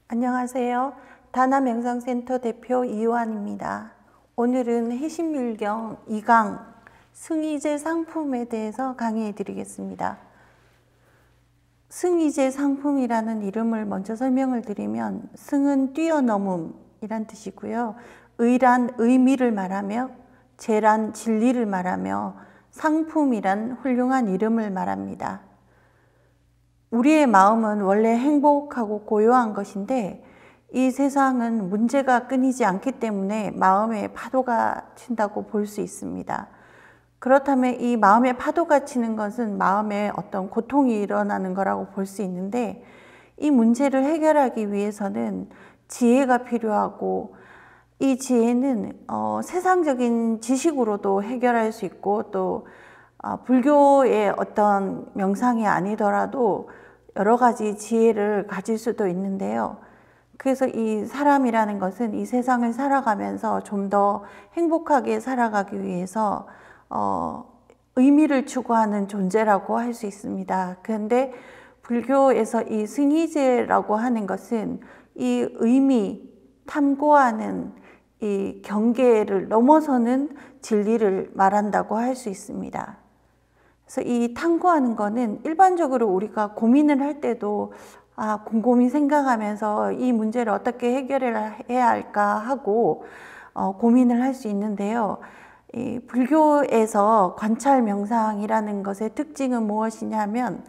안녕하세요. 다나명상센터 대표 이요한입니다. 오늘은 해신밀경 2강 승의제 상품에 대해서 강의해 드리겠습니다. 승의제 상품이라는 이름을 먼저 설명을 드리면, 승은 뛰어넘음이란 뜻이고요. 의란 의미를 말하며, 제란 진리를 말하며, 상품이란 훌륭한 이름을 말합니다. 우리의 마음은 원래 행복하고 고요한 것인데, 이 세상은 문제가 끊이지 않기 때문에 마음에 파도가 친다고 볼 수 있습니다. 그렇다면 이 마음에 파도가 치는 것은 마음에 어떤 고통이 일어나는 거라고 볼 수 있는데, 이 문제를 해결하기 위해서는 지혜가 필요하고, 이 지혜는 세상적인 지식으로도 해결할 수 있고, 또 불교의 어떤 명상이 아니더라도 여러 가지 지혜를 가질 수도 있는데요. 그래서 이 사람이라는 것은 이 세상을 살아가면서 좀 더 행복하게 살아가기 위해서 의미를 추구하는 존재라고 할 수 있습니다. 그런데 불교에서 이 승의제라고 하는 것은 이 의미, 탐구하는 이 경계를 넘어서는 진리를 말한다고 할 수 있습니다. 그래서 이 탐구하는 거는 일반적으로 우리가 고민을 할 때도 곰곰이 생각하면서 이 문제를 어떻게 해결해야 할까 하고 고민을 할 수 있는데요. 이 불교에서 관찰 명상이라는 것의 특징은 무엇이냐면,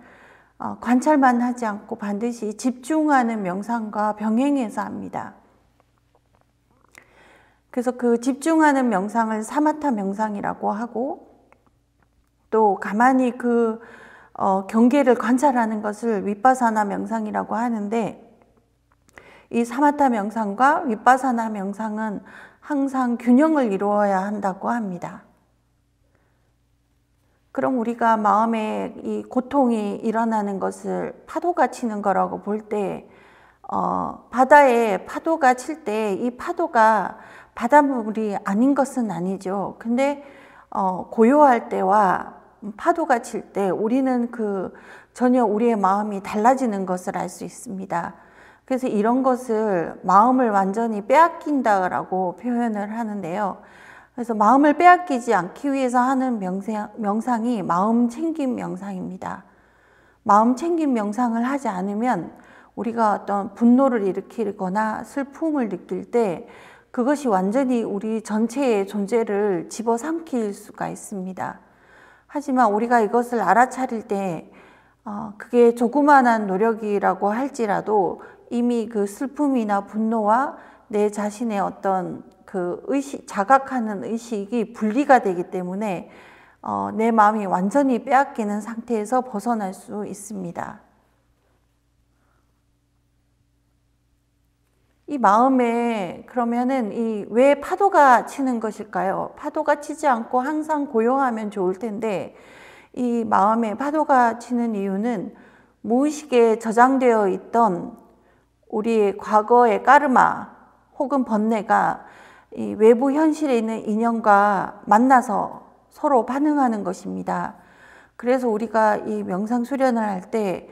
관찰만 하지 않고 반드시 집중하는 명상과 병행해서 합니다. 그래서 그 집중하는 명상을 사마타 명상이라고 하고, 또 가만히 그 경계를 관찰하는 것을 위파사나 명상이라고 하는데, 이 사마타 명상과 위파사나 명상은 항상 균형을 이루어야 한다고 합니다. 그럼 우리가 마음에 이 고통이 일어나는 것을 파도가 치는 거라고 볼 때, 바다에 파도가 칠 때 이 파도가 바닷물이 아닌 것은 아니죠. 근데 고요할 때와 파도가 칠 때 우리는 전혀 우리의 마음이 달라지는 것을 알 수 있습니다. 그래서 이런 것을 마음을 완전히 빼앗긴다라고 표현을 하는데요. 그래서 마음을 빼앗기지 않기 위해서 하는 명상이 마음 챙김 명상입니다. 마음 챙김 명상을 하지 않으면 우리가 어떤 분노를 일으키거나 슬픔을 느낄 때 그것이 완전히 우리 전체의 존재를 집어삼킬 수가 있습니다. 하지만 우리가 이것을 알아차릴 때 그게 조그마한 노력이라고 할지라도 이미 그 슬픔이나 분노와 내 자신의 어떤 그 자각하는 의식이 분리가 되기 때문에 내 마음이 완전히 빼앗기는 상태에서 벗어날 수 있습니다. 이 마음에 그러면은 왜 파도가 치는 것일까요? 파도가 치지 않고 항상 고요하면 좋을 텐데, 이 마음에 파도가 치는 이유는 무의식에 저장되어 있던 우리의 과거의 까르마 혹은 번뇌가 이 외부 현실에 있는 인연과 만나서 서로 반응하는 것입니다. 그래서 우리가 이 명상 수련을 할 때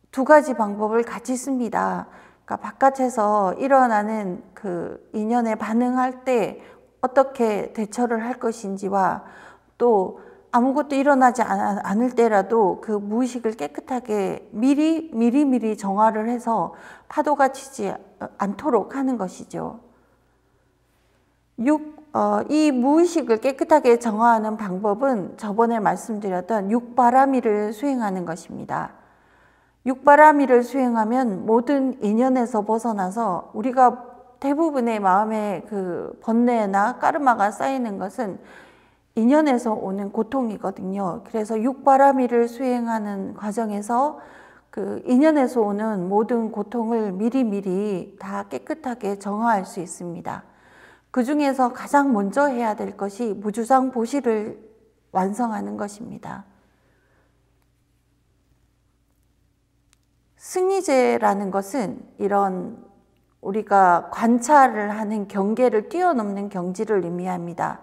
두 가지 방법을 같이 씁니다. 그러니까 바깥에서 일어나는 그 인연에 반응할 때 어떻게 대처를 할 것인지와, 또 아무것도 일어나지 않을 때라도 그 무의식을 깨끗하게 미리 정화를 해서 파도가 치지 않도록 하는 것이죠. 이 무의식을 깨끗하게 정화하는 방법은 저번에 말씀드렸던 육바라미를 수행하는 것입니다. 육바라미를 수행하면 모든 인연에서 벗어나서 우리가 대부분의 마음에 그 번뇌나 까르마가 쌓이는 것은 인연에서 오는 고통이거든요. 그래서 육바라미를 수행하는 과정에서 그 인연에서 오는 모든 고통을 미리 다 깨끗하게 정화할 수 있습니다. 그 중에서 가장 먼저 해야 될 것이 무주상 보시를 완성하는 것입니다. 승의제라는 것은 이런 우리가 관찰을 하는 경계를 뛰어넘는 경지를 의미합니다.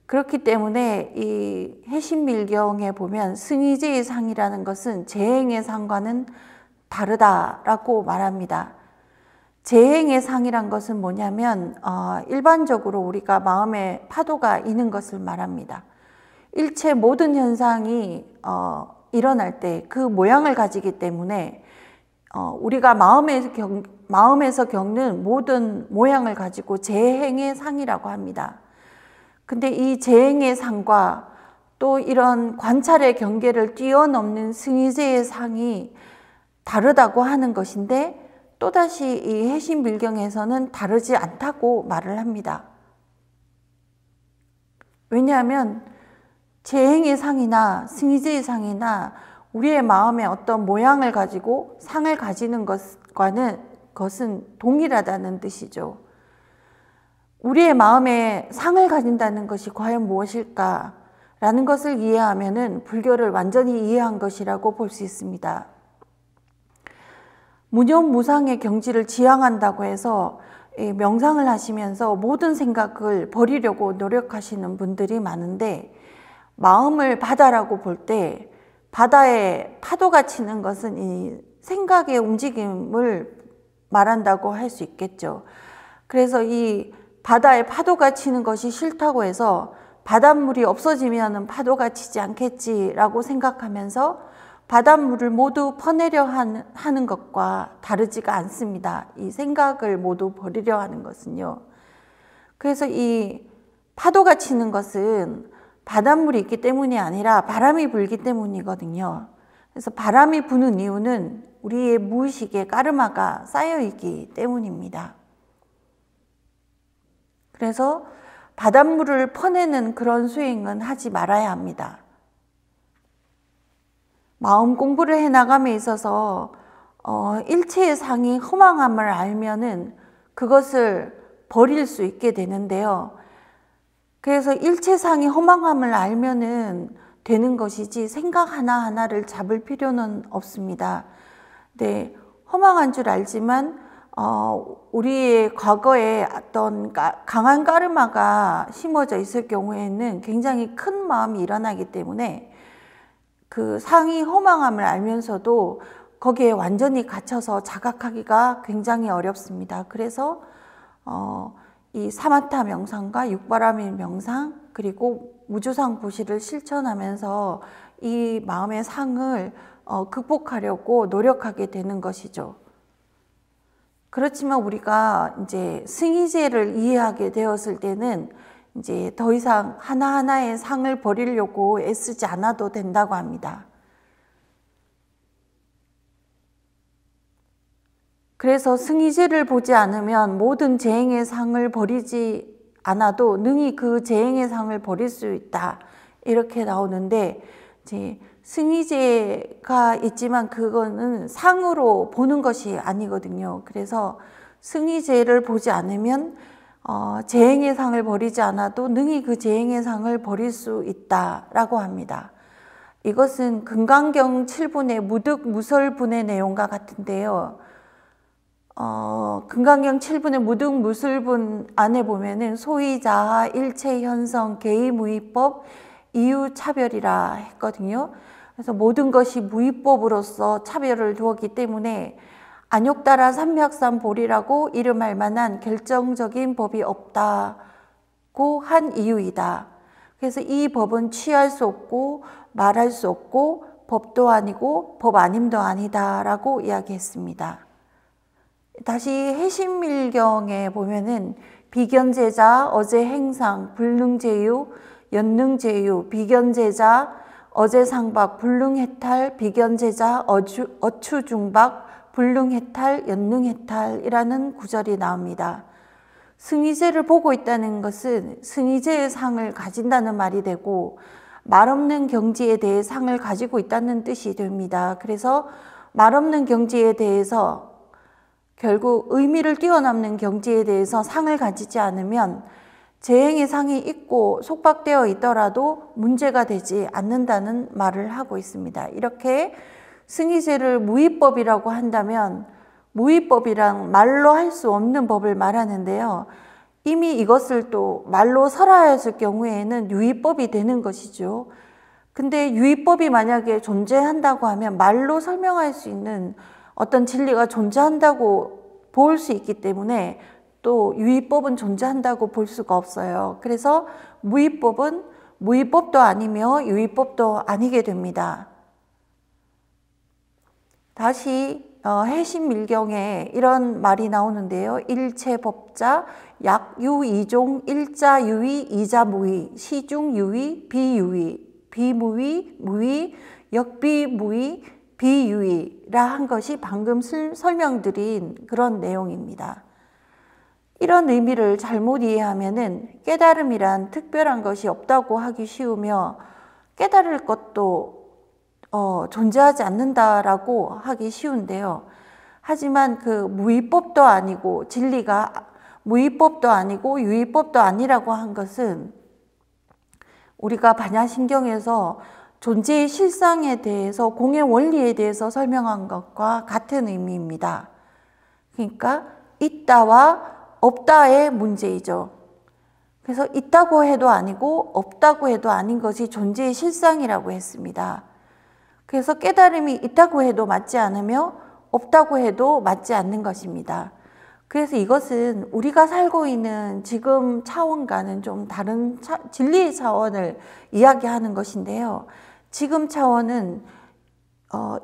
그렇기 때문에 이 해신밀경에 보면 승의제의 상이라는 것은 재행의 상과는 다르다라고 말합니다. 재행의 상이란 것은 뭐냐면 일반적으로 우리가 마음에 파도가 있는 것을 말합니다. 일체 모든 현상이 일어날 때 그 모양을 가지기 때문에 우리가 마음에서 겪는 모든 모양을 가지고 재행의 상이라고 합니다. 근데 이 재행의 상과 또 이런 관찰의 경계를 뛰어넘는 승의제의 상이 다르다고 하는 것인데, 또다시 이 해심밀경에서는 다르지 않다고 말을 합니다. 왜냐하면 재행의 상이나 승의제의 상이나 우리의 마음의 어떤 모양을 가지고 상을 가지는 것은 동일하다는 뜻이죠. 우리의 마음에 상을 가진다는 것이 과연 무엇일까라는 것을 이해하면은 불교를 완전히 이해한 것이라고 볼 수 있습니다. 무념무상의 경지를 지향한다고 해서 명상을 하시면서 모든 생각을 버리려고 노력하시는 분들이 많은데, 마음을 바다라고 볼 때 바다에 파도가 치는 것은 이 생각의 움직임을 말한다고 할 수 있겠죠. 그래서 이 바다에 파도가 치는 것이 싫다고 해서 바닷물이 없어지면 파도가 치지 않겠지라고 생각하면서 바닷물을 모두 퍼내려 하는 것과 다르지가 않습니다. 이 생각을 모두 버리려 하는 것은요. 그래서 이 파도가 치는 것은 바닷물이 있기 때문이 아니라 바람이 불기 때문이거든요. 그래서 바람이 부는 이유는 우리의 무의식에 까르마가 쌓여있기 때문입니다. 그래서 바닷물을 퍼내는 그런 수행은 하지 말아야 합니다. 마음 공부를 해나감에 있어서 일체의 상이 허망함을 알면은 그것을 버릴 수 있게 되는데요. 그래서 일체상이 허망함을 알면은 되는 것이지 생각 하나하나를 잡을 필요는 없습니다. 네, 허망한 줄 알지만 우리의 과거에 어떤 강한 까르마가 심어져 있을 경우에는 굉장히 큰 마음이 일어나기 때문에 그 상이 허망함을 알면서도 거기에 완전히 갇혀서 자각하기가 굉장히 어렵습니다. 그래서 이 사마타 명상과 육바라밀 명상 그리고 무주상 보시를 실천하면서 이 마음의 상을 극복하려고 노력하게 되는 것이죠. 그렇지만 우리가 이제 승의제를 이해하게 되었을 때는 이제 더 이상 하나하나의 상을 버리려고 애쓰지 않아도 된다고 합니다. 그래서 승의제를 보지 않으면 모든 재행의 상을 버리지 않아도 능히 그 재행의 상을 버릴 수 있다, 이렇게 나오는데, 이제 승의제가 있지만 그거는 상으로 보는 것이 아니거든요. 그래서 승의제를 보지 않으면 재행의 상을 버리지 않아도 능히 그 재행의 상을 버릴 수 있다라고 합니다. 이것은 금강경 7분의 무득무설분의 내용과 같은데요. 금강경 7분의 무득무설분 안에 보면은 소위자하 일체현성 개의무의법 이유차별이라 했거든요. 그래서 모든 것이 무의법으로서 차별을 두었기 때문에 안욕따라 삼맥삼보리라고 이름할 만한 결정적인 법이 없다고 한 이유이다. 그래서 이 법은 취할 수 없고 말할 수 없고 법도 아니고 법 아님도 아니다 라고 이야기했습니다. 다시 해심밀경에 보면은 비견제자 어제 행상 불능제유 연능제유 비견제자 어제 상박 불능해탈 비견제자 어추중박 불능해탈 연능해탈이라는 구절이 나옵니다. 승의제를 보고 있다는 것은 승의제의 상을 가진다는 말이 되고 말없는 경지에 대해 상을 가지고 있다는 뜻이 됩니다. 그래서 말없는 경지에 대해서 결국 의미를 뛰어넘는 경지에 대해서 상을 가지지 않으면 재행의 상이 있고 속박되어 있더라도 문제가 되지 않는다는 말을 하고 있습니다. 이렇게 승의제를 무의법이라고 한다면 무의법이란 말로 할 수 없는 법을 말하는데요. 이미 이것을 또 말로 설하였을 경우에는 유의법이 되는 것이죠. 근데 유의법이 만약에 존재한다고 하면 말로 설명할 수 있는 어떤 진리가 존재한다고 볼 수 있기 때문에 또 유의법은 존재한다고 볼 수가 없어요. 그래서 무의법은 무의법도 아니며 유의법도 아니게 됩니다. 다시 해심밀경에 이런 말이 나오는데요. 일체법자, 약유이종, 일자유의, 이자무의, 시중유의, 비유의, 비무의, 무의, 역비무의, 비유의라 한 것이 방금 설명드린 그런 내용입니다. 이런 의미를 잘못 이해하면은 깨달음이란 특별한 것이 없다고 하기 쉬우며 깨달을 것도 존재하지 않는다라고 하기 쉬운데요. 하지만 그 무의법도 아니고 진리가 무의법도 아니고 유의법도 아니라고 한 것은 우리가 반야신경에서 존재의 실상에 대해서 공의 원리에 대해서 설명한 것과 같은 의미입니다. 그러니까 있다와 없다의 문제이죠. 그래서 있다고 해도 아니고 없다고 해도 아닌 것이 존재의 실상이라고 했습니다. 그래서 깨달음이 있다고 해도 맞지 않으며 없다고 해도 맞지 않는 것입니다. 그래서 이것은 우리가 살고 있는 지금 차원과는 좀 다른 진리의 차원을 이야기하는 것인데요. 지금 차원은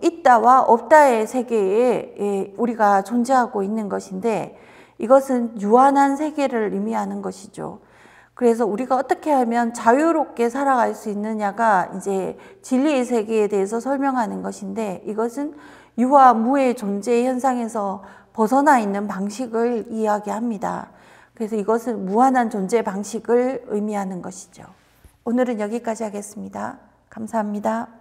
있다와 없다의 세계에 우리가 존재하고 있는 것인데 이것은 유한한 세계를 의미하는 것이죠. 그래서 우리가 어떻게 하면 자유롭게 살아갈 수 있느냐가 이제 진리의 세계에 대해서 설명하는 것인데 이것은 유와 무의 존재 현상에서 벗어나 있는 방식을 이야기합니다. 그래서 이것은 무한한 존재 방식을 의미하는 것이죠. 오늘은 여기까지 하겠습니다. 감사합니다.